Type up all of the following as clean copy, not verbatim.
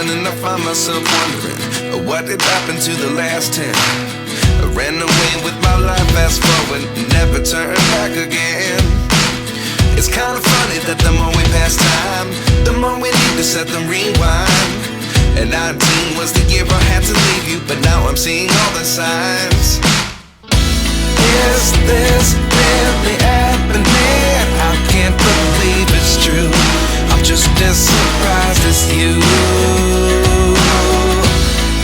And I find myself wondering what did happen to the last 10. I ran away with my life, fast forward, never turn back again. It's kind of funny that the more we pass time, the more we need to set the rewind. And 19 was the year I had to leave you, but now I'm seeing all the signs. Is this really happening? I can't believe it's true. I'm just as surprised as you.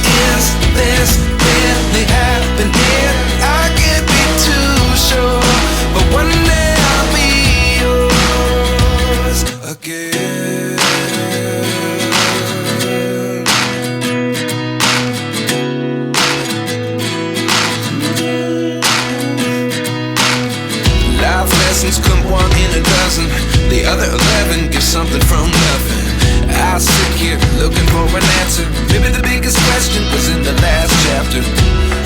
Is this really happening? I can't be too sure, but one day I'll be yours again. Life lessons come one in a dozen. The other 11 give something from nothing. I sit here looking for an answer. Maybe the biggest question was in the last chapter.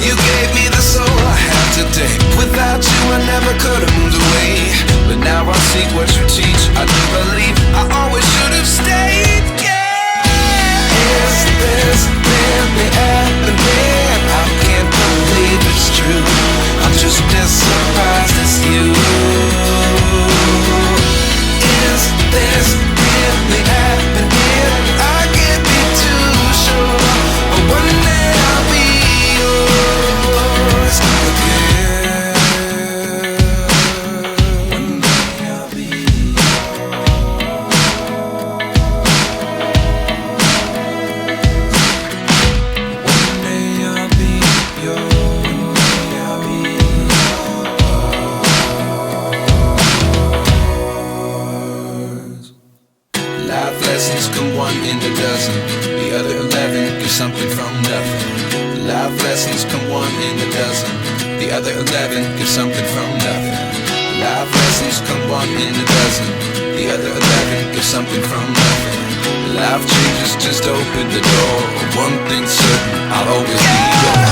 You gave me the soul I have today. Without you I never could have moved away. But now I see what you teach. I do believe I always should have stayed. Yeah. Is this really happening? I can't believe it's true. I'm just as surprised as you. Is this really happening? I can't be too sure, but one day I'll be yours again. One day I'll be yours. One day I'll be yours. One day I'll be yours. Life lessons come one in a dozen. The other 11 give something from nothing. Life lessons come one in a dozen. The other 11 give something from nothing. Life lessons come one in a dozen. The other 11 give something from nothing. Life changes just open the door. One thing's certain, I'll always be yours.